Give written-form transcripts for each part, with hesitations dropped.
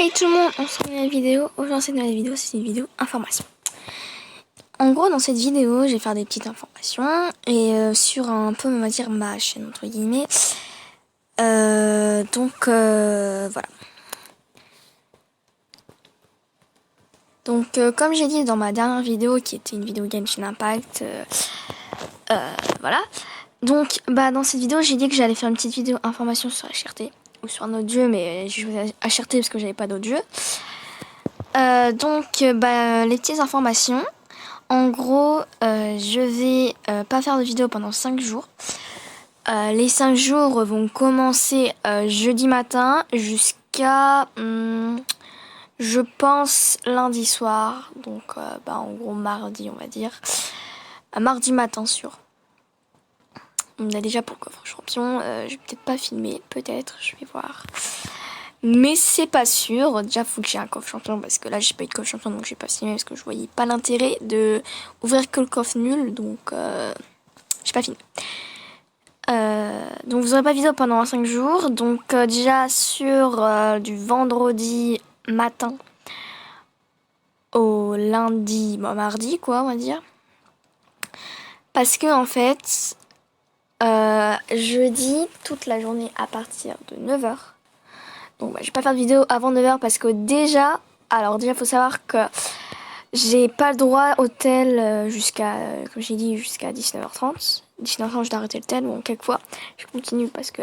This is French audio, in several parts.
Hey tout le monde, on se retrouve dans une nouvelle vidéo. Aujourd'hui, cette nouvelle vidéo, c'est une vidéo information. En gros, dans cette vidéo, je vais faire des petites informations et sur un peu, on va dire, ma chaîne, entre guillemets. Voilà. Donc, comme j'ai dit dans ma dernière vidéo, qui était une vidéo Genshin Impact, voilà. Donc, dans cette vidéo, j'ai dit que j'allais faire une petite vidéo information sur HRT ou sur un autre jeu, mais j'ai choisi HRT parce que j'avais pas d'autre jeu. Les petites informations. En gros, je vais pas faire de vidéo pendant 5 jours. Les 5 jours vont commencer jeudi matin jusqu'à, je pense, lundi soir. Donc, en gros, mardi, on va dire. Mardi matin, sûr. On a déjà pour le coffre champion. Je vais peut-être pas filmer, peut-être, je vais voir. Mais c'est pas sûr. Déjà, faut que j'ai un coffre champion parce que là, j'ai pas eu de coffre champion, donc j'ai pas filmé parce que je voyais pas l'intérêt de ouvrir que le coffre nul, donc j'ai pas filmé. Donc vous aurez pas de vidéo pendant 5 jours. Donc déjà sur du vendredi matin au lundi, mardi quoi, on va dire. Parce que en fait, jeudi toute la journée à partir de 9h. Donc je vais pas faire de vidéo avant 9h parce que déjà, faut savoir que j'ai pas le droit au tel jusqu'à, comme j'ai dit, jusqu'à 19h30. 19h30 je dois arrêter le tel, bon quelquefois je continue parce que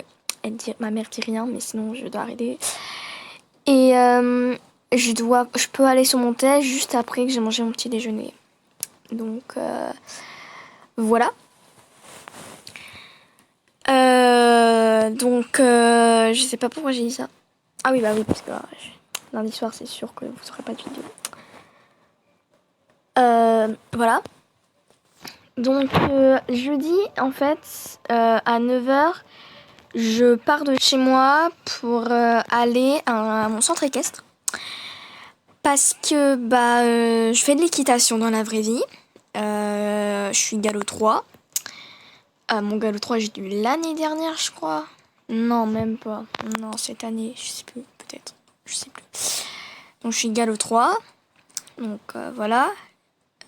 ma mère dit rien, mais sinon je dois arrêter. Et je peux aller sur mon tel juste après que j'ai mangé mon petit déjeuner. Donc voilà. Je sais pas pourquoi j'ai dit ça. Ah oui, parce que lundi soir, c'est sûr que vous n'aurez pas de vidéo. Voilà. Donc, jeudi, en fait, à 9h, je pars de chez moi pour aller à mon centre équestre. Parce que, je fais de l'équitation dans la vraie vie. Je suis galop 3. Mon galop 3, j'ai dû l'année dernière, je crois. Non, même pas. Non, cette année, je sais plus, peut-être. Je sais plus. Donc, je suis galop 3. Donc, voilà.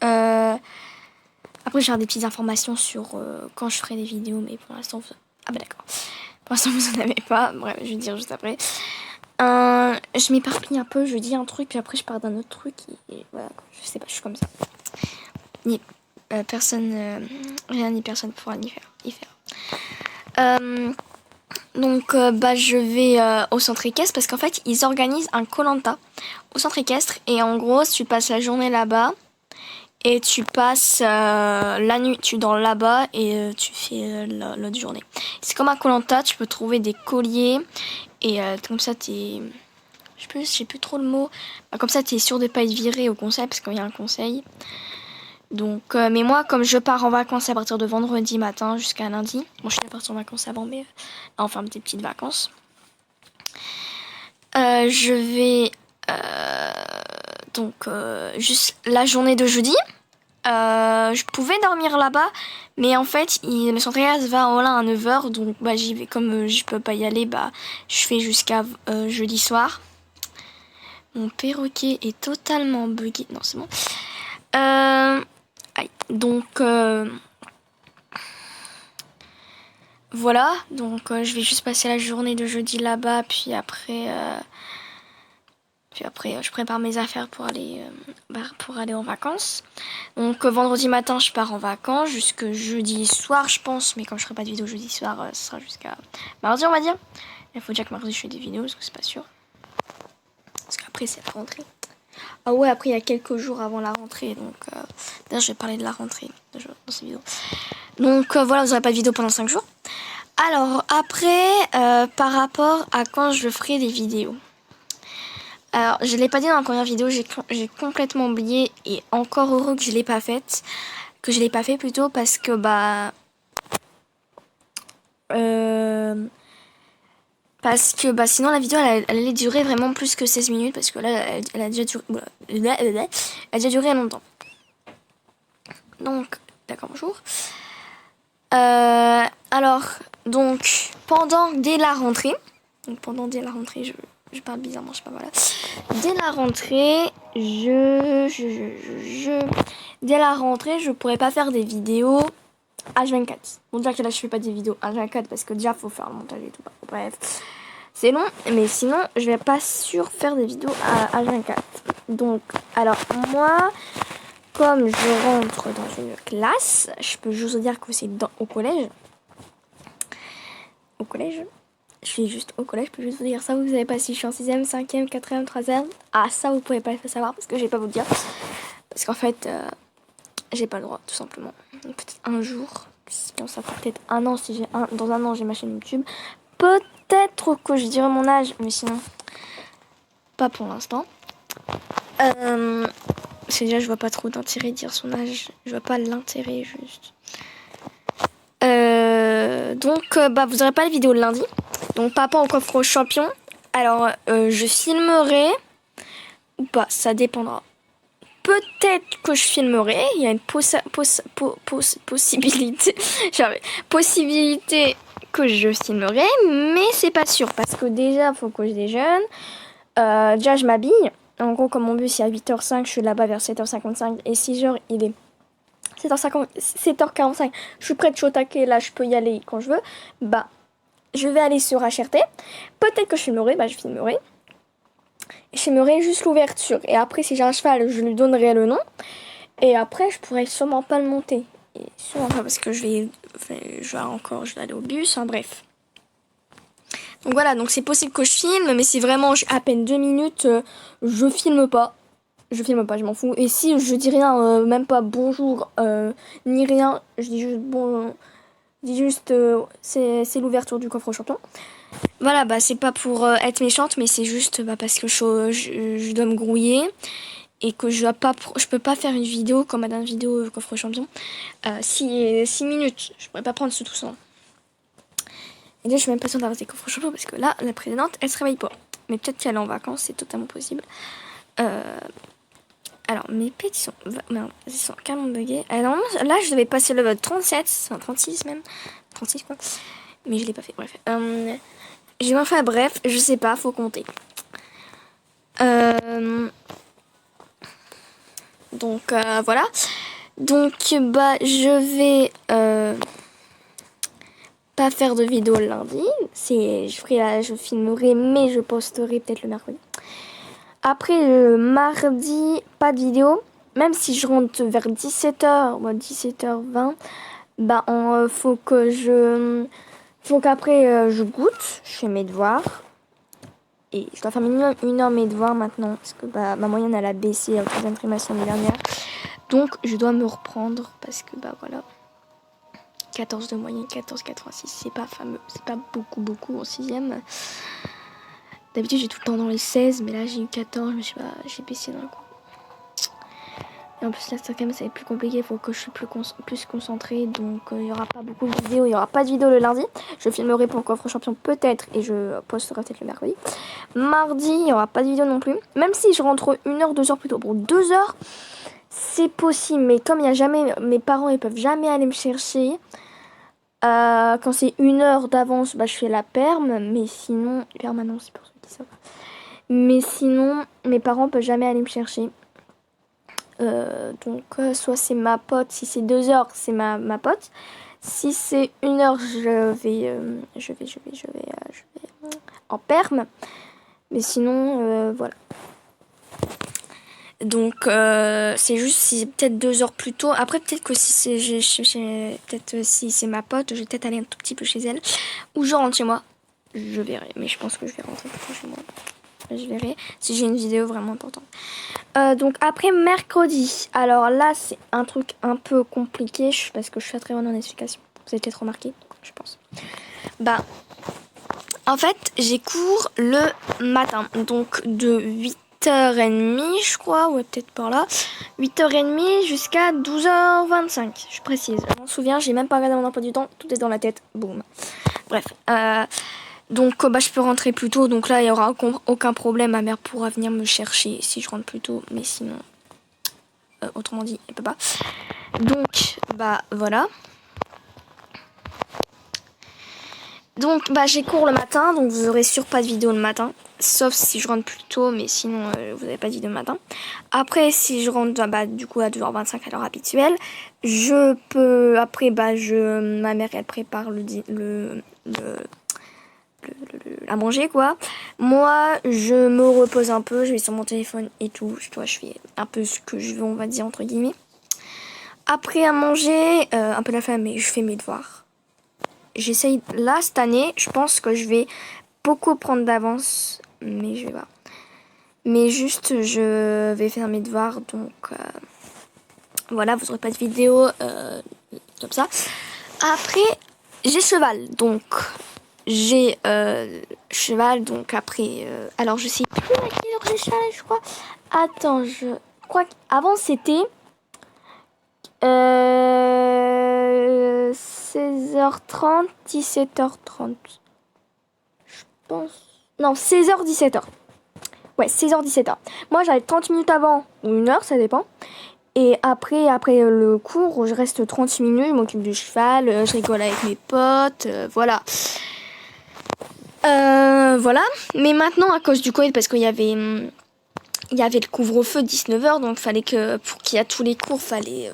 Après, j'ai des petites informations sur quand je ferai des vidéos, mais pour l'instant, d'accord. Pour l'instant, vous en avez pas. Bref, je vais dire juste après. Je m'éparpille un peu, je dis un truc, puis après, je pars d'un autre truc. Et voilà, je sais pas, je suis comme ça. Rien ni personne pourra y faire. Je vais au centre équestre parce qu'en fait, ils organisent un Koh-Lanta au centre équestre. Et en gros, tu passes la journée là-bas. Et tu passes la nuit, tu dors là-bas et tu fais l'autre journée. C'est comme un Koh-Lanta, tu peux trouver des colliers et comme ça t'es... Je sais plus trop le mot. Comme ça t'es sûr de pas être viré au conseil parce qu'il y a un conseil. Donc, mais moi comme je pars en vacances à partir de vendredi matin jusqu'à lundi. Bon, je suis partie en vacances avant, mais enfin des petites vacances. Je vais... juste la journée de jeudi. Je pouvais dormir là-bas, mais en fait, le centre équestre va à 9h, donc j'y vais. Comme je peux pas y aller, je fais jusqu'à jeudi soir. Mon perroquet est totalement bugué. Non, c'est bon. Voilà, donc je vais juste passer la journée de jeudi là-bas, puis après, je prépare mes affaires pour aller en vacances. Donc, vendredi matin, je pars en vacances jusque jeudi soir, je pense. Mais comme je ferai pas de vidéo jeudi soir, ce sera jusqu'à mardi, on va dire. Il faut déjà que mardi, je fais des vidéos, parce que c'est pas sûr. Parce qu'après, c'est la rentrée. Ah ouais, après, il y a quelques jours avant la rentrée. Donc, d'ailleurs, je vais parler de la rentrée dans cette vidéo. Donc, voilà, vous n'aurez pas de vidéo pendant 5 jours. Alors, après, par rapport à quand je ferai des vidéos. Alors, je l'ai pas dit dans la première vidéo, j'ai complètement oublié et encore heureux que je l'ai pas faite. Que je l'ai pas fait plutôt parce que sinon la vidéo elle allait durer vraiment plus que 16 minutes parce que là elle a déjà duré, elle a déjà duré longtemps. Donc, d'accord, bonjour. Dès la rentrée, je parle bizarrement, je sais pas, voilà. Dès la rentrée, dès la rentrée, je pourrais pas faire des vidéos H24. Bon, déjà que là, je fais pas des vidéos H24 parce que déjà, faut faire le montage et tout. Bref, c'est long, mais sinon, je vais pas sûr faire des vidéos à H24. Donc, alors, moi, comme je rentre dans une classe, je peux juste vous dire que c'est au collège. Au collège. Je suis juste au collège, je peux juste vous dire ça. Vous savez pas si je suis en 6ème, 5ème, 4ème, 3ème. Ah, ça, vous pouvez pas le savoir parce que je vais pas vous le dire. Parce qu'en fait, j'ai pas le droit, tout simplement. Peut-être un jour, ça fera peut-être un an, si dans un an, j'ai ma chaîne YouTube. Peut-être que je dirai mon âge, mais sinon, pas pour l'instant. C'est déjà, je vois pas trop d'intérêt de dire son âge. Je vois pas l'intérêt, juste. Donc, vous aurez pas les vidéos le lundi. Donc, papa au coffre au champion. Alors, je filmerai ou pas, ça dépendra. Peut-être que je filmerai. Il y a une possibilité. Possibilité que je filmerai, mais c'est pas sûr parce que déjà, faut que je déjeune. Déjà, je m'habille. En gros, comme mon bus est à 8h05, je suis là-bas vers 7h55 et 6h, il est 7h45, je suis prête, je suis au taquet, là je peux y aller quand je veux. Je vais aller sur HRT. Peut-être que je filmerai, je filmerai. Je filmerai juste l'ouverture. Et après, si j'ai un cheval, je lui donnerai le nom. Et après, je pourrais sûrement pas le monter. Et sûrement pas parce que je vais aller au bus, bref. Donc voilà, donc c'est possible que je filme, mais si vraiment j'ai à peine 2 minutes, je filme pas. Je filme pas, je m'en fous. Et si je dis rien, même pas bonjour, ni rien, je dis juste bon. Je dis juste c'est l'ouverture du coffre au champion. Voilà, c'est pas pour être méchante, mais c'est juste parce que je dois me grouiller et que je peux pas faire une vidéo comme ma dernière vidéo coffre au champion. 6 minutes, je pourrais pas prendre tout ça. Et déjà, je suis même pas sûre d'avoir des coffres au champion parce que là, la précédente, elle se réveille pas. Mais peut-être qu'elle est en vacances, c'est totalement possible. Alors, mes pets, ils sont carrément buggés. Alors, là, je devais passer le level 37, 36 même. 36, quoi. Mais je l'ai pas fait, bref. J'ai pas fait, bref, je sais pas, faut compter. Donc, voilà. Donc, je vais pas faire de vidéo le lundi. Je filmerai, mais je posterai peut-être le mercredi. Après, le mardi, pas de vidéo. Même si je rentre vers 17h, 17h20, faut qu'après je goûte, je fais mes devoirs. Et je dois faire une heure mes devoirs maintenant, parce que ma moyenne elle a baissé au 3e trimestre l'année dernière. Donc je dois me reprendre, parce que voilà. 14 de moyenne, 14,86, c'est pas fameux, c'est pas beaucoup en 6e. D'habitude j'ai tout le temps dans les 16, mais là j'ai eu 14, mais je sais pas, j'ai baissé d'un coup. Et en plus là c'est quand même plus compliqué, il faut que je suis plus concentrée, donc il n'y aura pas beaucoup de vidéos, il n'y aura pas de vidéo le lundi. Je filmerai pour le coffre champion peut-être et je posterai peut-être le mercredi. Mardi, il n'y aura pas de vidéo non plus, même si je rentre 1 heure, 2 heures plutôt. Bon, 2 heures c'est possible, mais comme il y a jamais, mes parents ils peuvent jamais aller me chercher. Quand c'est 1 heure d'avance, je fais la perme, mais sinon, permanence pour ceux qui savent. Mais sinon, mes parents peuvent jamais aller me chercher. Donc soit c'est ma pote, si c'est 2 heures c'est ma pote, si c'est 1 heure je vais en perme, mais sinon voilà. Donc c'est juste si peut-être 2 heures plus tôt. Après peut-être que si si c'est ma pote, je vais peut-être aller un tout petit peu chez elle ou je rentre chez moi, je verrai, mais je pense que je vais rentrer plutôt chez moi. Je verrai si j'ai une vidéo vraiment importante. Donc après mercredi, alors là c'est un truc un peu compliqué parce que je suis très bonne en explication. Vous avez peut-être remarqué, je pense. En fait j'ai cours le matin, donc de 8h30 je crois, ou peut-être par là, 8h30 jusqu'à 12h25, je précise. Je m'en souviens, j'ai même pas regardé mon emploi du temps, tout est dans la tête, boum. Bref, donc je peux rentrer plus tôt, donc là il n'y aura aucun problème, ma mère pourra venir me chercher si je rentre plus tôt, mais sinon, autrement dit, elle peut pas. Donc, voilà. Donc j'ai cours le matin, donc vous aurez sûr pas de vidéo le matin, sauf si je rentre plus tôt, mais sinon vous n'avez pas de vidéo le matin. Après, si je rentre du coup à 2h25 à l'heure habituelle, je peux, après ma mère elle prépare à manger quoi. Moi je me repose un peu, je vais sur mon téléphone et tout, je fais un peu ce que je veux, on va dire entre guillemets. Après à manger, un peu la flemme, mais je fais mes devoirs. J'essaye, là cette année, je pense que je vais beaucoup prendre d'avance, mais je vais voir. Mais juste je vais faire mes devoirs, donc voilà, vous n'aurez pas de vidéo comme ça. Après, j'ai cheval, donc j'ai cheval, donc après, alors je sais plus à quelle heure j'ai cheval, je crois. Attends, je crois qu'avant c'était 16h30, 17h30. Je pense. Non, 16h, 17h. Ouais, 16h, 17h. Moi, j'arrive 30 minutes avant, ou 1 heure, ça dépend. Et après le cours, je reste 30 minutes, je m'occupe du cheval, je rigole avec mes potes, voilà. Voilà. Mais maintenant, à cause du Covid, parce qu'il y avait le couvre-feu 19h, donc fallait que, pour qu'il y ait tous les cours, fallait,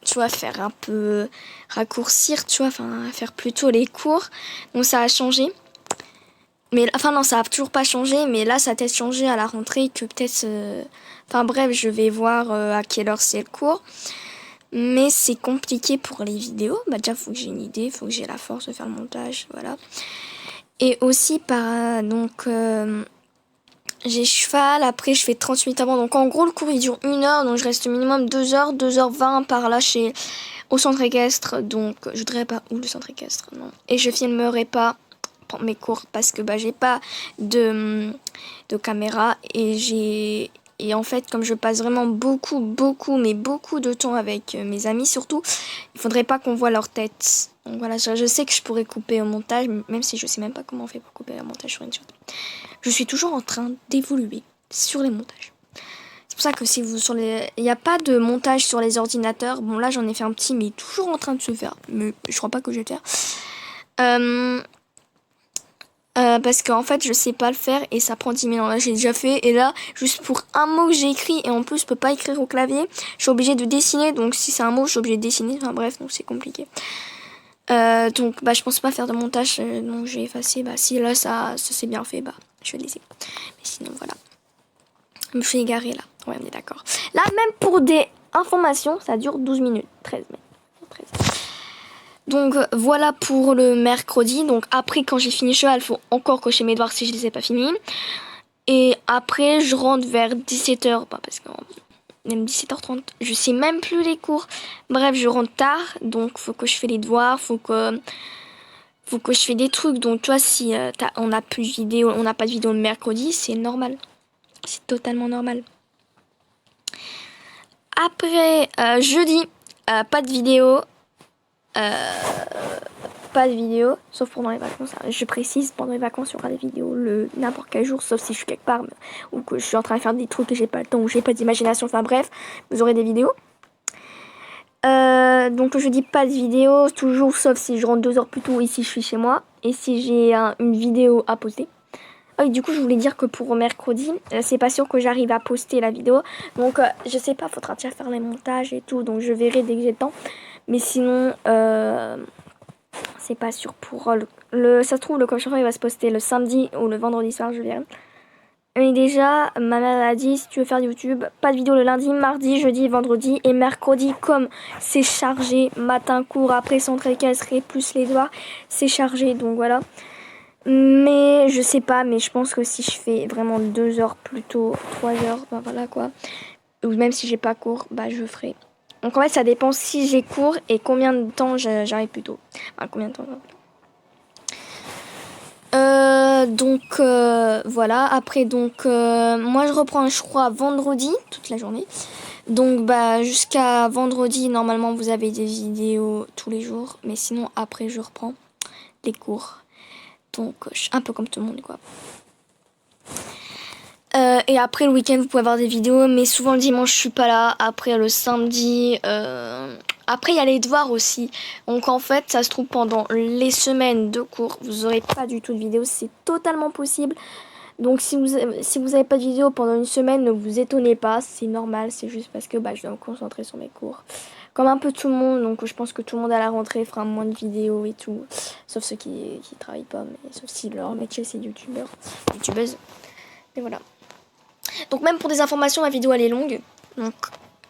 tu vois, faire un peu raccourcir, tu vois, enfin, faire plus tôt les cours. Donc ça a changé. Mais, enfin non, ça a toujours pas changé, mais là, ça a peut-être changé à la rentrée, que peut-être... Enfin bref, je vais voir à quelle heure c'est le cours. Mais c'est compliqué pour les vidéos. Bah déjà, faut que j'ai une idée, faut que j'ai la force de faire le montage, voilà. Et aussi, donc... j'ai cheval, après je fais 30 minutes avant. Donc en gros, le cours il dure 1 heure, donc je reste minimum 2 heures, 2h20 par là au centre équestre. Donc je dirais pas où le centre équestre, non. Et je filmerai pas mes cours parce que j'ai pas de caméra et en fait comme je passe vraiment beaucoup de temps avec mes amis surtout, il faudrait pas qu'on voit leur tête. Donc voilà, je sais que je pourrais couper au montage, même si je sais même pas comment on fait pour couper un montage sur une shot. Je suis toujours en train d'évoluer sur les montages. C'est pour ça que si vous il n'y a pas de montage sur les ordinateurs. Bon là j'en ai fait un petit, mais toujours en train de se faire. Mais je crois pas que je vais le faire. Parce qu'en fait je sais pas le faire et ça prend 10 000 ans. Là j'ai déjà fait et là juste pour un mot que j'ai écrit et en plus je peux pas écrire au clavier, je suis obligée de dessiner, donc si c'est un mot je suis obligée de dessiner, enfin bref, donc c'est compliqué. Donc je pense pas faire de montage, donc j'ai effacé. Si là ça s'est bien fait, je vais le laisser. Mais sinon voilà. Je me suis égarée là, ouais on est d'accord. Là même pour des informations ça dure 12 minutes, 13 minutes. 13. Donc voilà pour le mercredi. Donc après quand j'ai fini cheval, il faut encore cocher mes devoirs si je les ai pas finis. Et après je rentre vers 17h, parce que même 17h30, je sais même plus les cours. Bref, je rentre tard, donc faut que je fais les devoirs, faut que je fais des trucs. Donc toi si on n'a pas de vidéo le mercredi, c'est normal. C'est totalement normal. Après jeudi, pas de vidéo. Pas de vidéo, sauf pendant les vacances. Je précise, pendant les vacances, il y aura des vidéos n'importe quel jour, sauf si je suis quelque part ou que je suis en train de faire des trucs et j'ai pas le temps ou j'ai pas d'imagination. Enfin bref, vous aurez des vidéos. Donc je dis pas de vidéo, toujours sauf si je rentre 2 heures plus tôt et si je suis chez moi et si j'ai une vidéo à poster. Ah oui, du coup je voulais dire que pour mercredi, c'est pas sûr que j'arrive à poster la vidéo. Donc je sais pas, faudra déjà faire les montages et tout, donc je verrai dès que j'ai le temps. Mais sinon, c'est pas sûr pour ça se trouve le cochon il va se poster le samedi ou le vendredi soir, je verrai. Mais déjà, ma mère a dit, si tu veux faire YouTube, pas de vidéo le lundi, mardi, jeudi, vendredi et mercredi, comme c'est chargé, matin, cours, après centre équestre plus les devoirs, c'est chargé, donc voilà. Mais je sais pas, mais je pense que si je fais vraiment 2 heures plus tôt, 3 heures, voilà quoi. Ou même si j'ai pas cours, je ferai. Donc en fait, ça dépend si j'ai cours et combien de temps j'arrive plus tôt. Combien de temps donc voilà, après moi je reprends je crois vendredi toute la journée. Donc jusqu'à vendredi normalement vous avez des vidéos tous les jours, mais sinon après je reprends les cours. Donc un peu comme tout le monde quoi. Et après le week-end vous pouvez avoir des vidéos, mais souvent le dimanche je suis pas là. Après le samedi, après il y a les devoirs aussi. Donc en fait ça se trouve pendant les semaines de cours vous aurez pas du tout de vidéos, c'est totalement possible. Donc si vous avez pas de vidéo pendant une semaine, ne vous étonnez pas, c'est normal, c'est juste parce que je dois me concentrer sur mes cours. Comme un peu tout le monde, donc je pense que tout le monde à la rentrée fera moins de vidéos et tout. Sauf ceux qui travaillent pas, mais sauf si leur métier c'est youtubeuse. Et voilà. Donc même pour des informations, ma vidéo elle est longue. Donc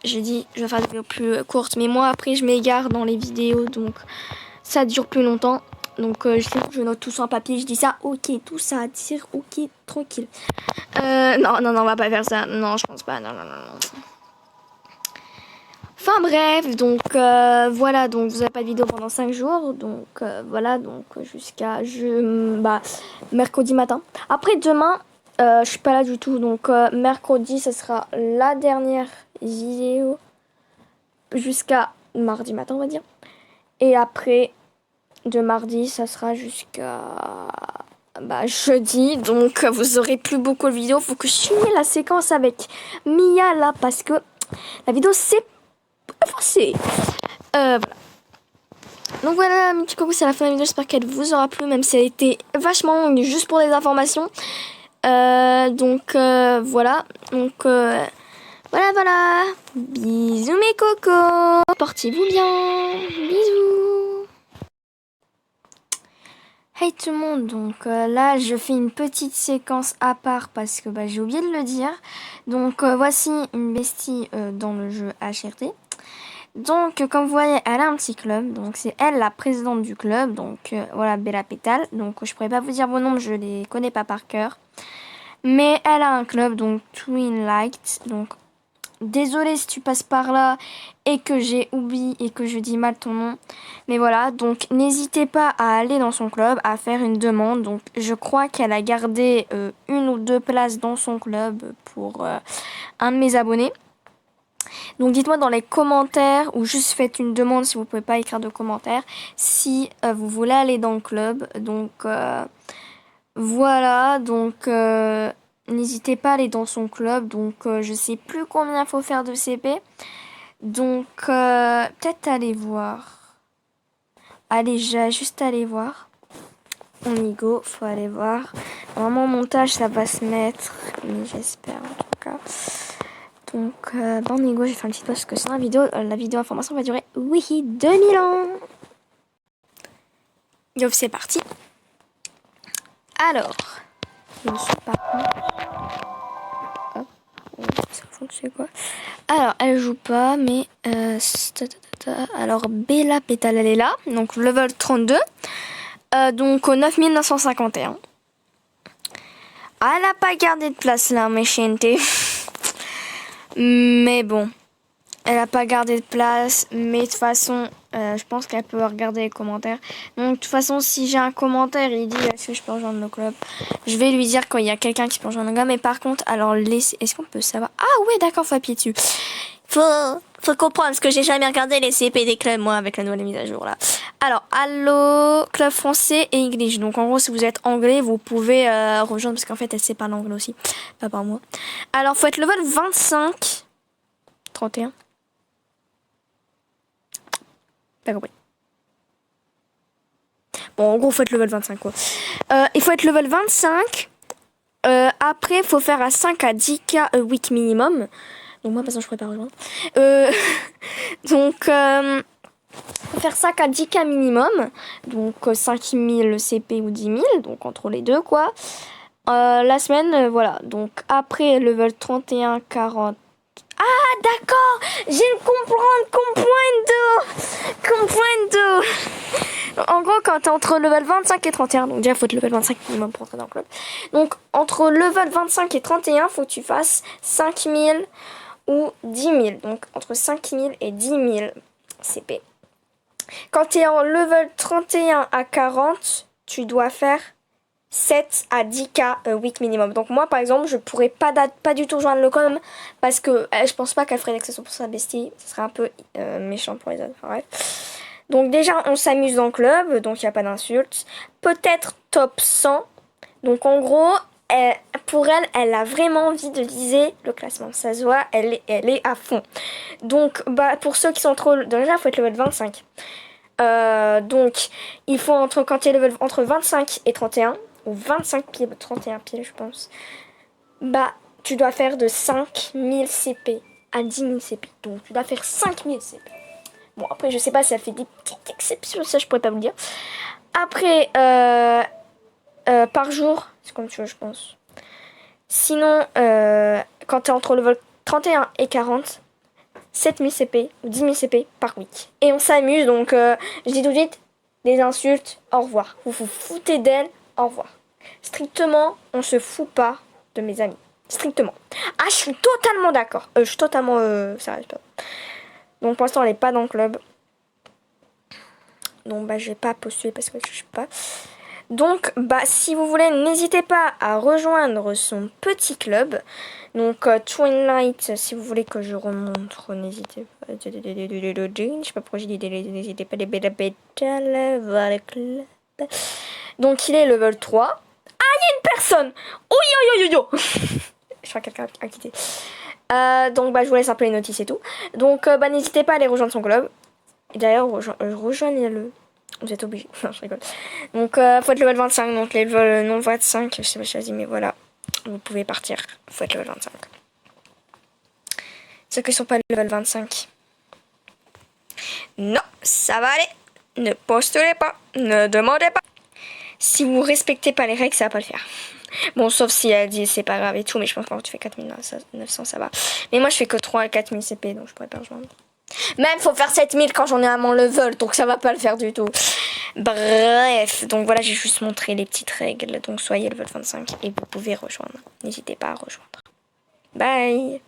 j'ai dit je vais faire des vidéos plus courtes. Mais moi après je m'égare dans les vidéos, donc ça dure plus longtemps. Donc je note tout sur un papier, je dis ça, ok, tout ça attire, ok, tranquille. Non, on va pas faire ça. Non, je pense pas, non. Enfin bref, donc voilà, donc vous avez pas de vidéo pendant 5 jours, donc voilà, donc jusqu'à mercredi matin. Après demain, je suis pas là du tout, donc mercredi, ce sera la dernière vidéo jusqu'à mardi matin, on va dire. Et après, de mardi, ça sera jusqu'à jeudi, donc vous aurez plus beaucoup de vidéos. Faut que je finisse la séquence avec Mia là, parce que la vidéo c'est avancé. Voilà. Donc voilà, mes petits coucou, c'est la fin de la vidéo. J'espère qu'elle vous aura plu, même si elle était vachement longue, juste pour des informations. Voilà. Donc voilà. Bisous mes cocos. Portez-vous bien. Bisous. Hey tout le monde, donc là je fais une petite séquence à part parce que j'ai oublié de le dire. Donc voici une bestie dans le jeu HRT. Donc comme vous voyez, elle a un petit club, donc c'est elle la présidente du club, donc voilà, Bella Pétale. Donc je pourrais pas vous dire vos noms, je les connais pas par cœur. Mais elle a un club, donc Twin Light, donc désolée si tu passes par là et que j'ai oublié et que je dis mal ton nom. Mais voilà, donc n'hésitez pas à aller dans son club, à faire une demande. Donc je crois qu'elle a gardé 1 ou 2 places dans son club pour un de mes abonnés. Donc dites-moi dans les commentaires ou juste faites une demande si vous pouvez pas écrire de commentaires si vous voulez aller dans le club. Donc voilà, donc n'hésitez pas à aller dans son club. Donc je sais plus combien il faut faire de CP. Donc peut-être aller voir. Allez, j'ai juste aller voir. On y go, faut aller voir. Normalement, au montage, ça va se mettre. Mais j'espère en tout cas. Donc, on y go, je vais faire une petite pause parce que sinon la vidéo information va durer, 2000 ans. Yo, c'est parti. Alors, je ne suis pas. Hop, ça fonctionne quoi. Alors, elle joue pas, mais. Alors, Bella Pétale, elle est là. Donc, level 32. Donc, au 9951. Elle n'a pas gardé de place là, méchante. Mais bon, elle n'a pas gardé de place. Mais de toute façon, je pense qu'elle peut regarder les commentaires. Donc, de toute façon, si j'ai un commentaire, il dit est-ce que je peux rejoindre le club, je vais lui dire quand il y a quelqu'un qui peut rejoindre le club. Mais par contre, alors, est-ce qu'on peut savoir? Ah ouais, d'accord, faut appuyer dessus. Faut comprendre, parce que j'ai jamais regardé les CP des clubs, moi, avec la nouvelle mise à jour, là. Alors, allo, club français et English. Donc, en gros, si vous êtes anglais, vous pouvez rejoindre, parce qu'en fait, elle sait parler anglais aussi. Pas par moi. Alors, faut être level 25. 31. Pas compris. Bon, en gros, faut être level 25, quoi. Il faut être level 25. Après, faut faire à 5 à 10k week minimum. Donc moi, de toute façon, je pourrais pas rejoindre. Donc, faut faire 5 à 10k minimum. Donc, 5000 CP ou 10 000. Donc, entre les deux, quoi. La semaine, voilà. Donc, après, level 31, 40. Ah, d'accord. J'ai comprendre. Comprendo. En gros, quand t'es entre level 25 et 31, donc déjà, faut être level 25 minimum pour entrer dans le club. Donc, entre level 25 et 31, faut que tu fasses 5000 ou 10 000. Donc, entre 5000 et 10 000 CP. Quand tu es en level 31 à 40, tu dois faire 7 à 10k week minimum. Donc, moi, par exemple, je pourrais pas du tout rejoindre le com parce que je pense pas qu'elle ferait l'accession pour sa bestie. Ce serait un peu méchant pour les autres. Enfin, bref. Donc, déjà, on s'amuse dans le club. Donc, il n'y a pas d'insultes. Peut-être top 100. Donc, en gros, pour elle, elle a vraiment envie de viser le classement. Ça se voit, elle est à fond. Donc, pour ceux qui sont trop... Déjà, il faut être level 25. Donc, il faut quand tu es level entre 25 et 31, ou 25 piles, 31 piles je pense, bah tu dois faire de 5000 CP à 10 000 CP. Donc tu dois faire 5000 CP. Bon après je sais pas si ça fait des petites exceptions, ça je pourrais pas vous le dire. Après par jour, c'est comme tu veux je pense. Sinon quand tu es entre level 31 et 40, 7000 CP ou 10 000 CP par week. Et on s'amuse donc je dis tout de suite, des insultes, au revoir. Vous vous foutez d'elle, au revoir. Strictement, on se fout pas de mes amis. Strictement. Ah, je suis totalement d'accord. Je suis totalement sérieuse. Donc pour l'instant, elle n'est pas dans le club. Donc bah, je vais pas postuler parce que je suis pas. Donc bah si vous voulez, n'hésitez pas à rejoindre son petit club. Donc Twilight, si vous voulez que je remontre, n'hésitez pas. Je sais pas pourquoi j'ai dit n'hésitez pas les bêta voilà le club. Donc il est level 3. Ah, il y a une personne. Oh yo yo yo yo. Je crois que quelqu'un a quitté. Donc bah je vous laisse un peu les notices et tout. Donc bah n'hésitez pas à aller rejoindre son club. Et d'ailleurs rejoignez-le. Vous êtes obligés. Non, je rigole. Donc faut être level 25. Donc les level non 25, je sais pas choisi, mais voilà. Vous pouvez partir. Faut être level 25. Ceux qui sont pas level 25. Non, ça va aller. Ne postulez pas. Ne demandez pas. Si vous respectez pas les règles, ça va pas le faire. Bon, sauf si elle dit c'est pas grave et tout, mais je pense que quand tu fais 4900, ça va. Mais moi, je fais que 3 à 4000 CP, donc je pourrais pas rejoindre. Même, faut faire 7000 quand j'en ai à mon level, donc ça va pas le faire du tout. Bref, donc voilà, j'ai juste montré les petites règles. Donc soyez level 25 et vous pouvez rejoindre. N'hésitez pas à rejoindre. Bye!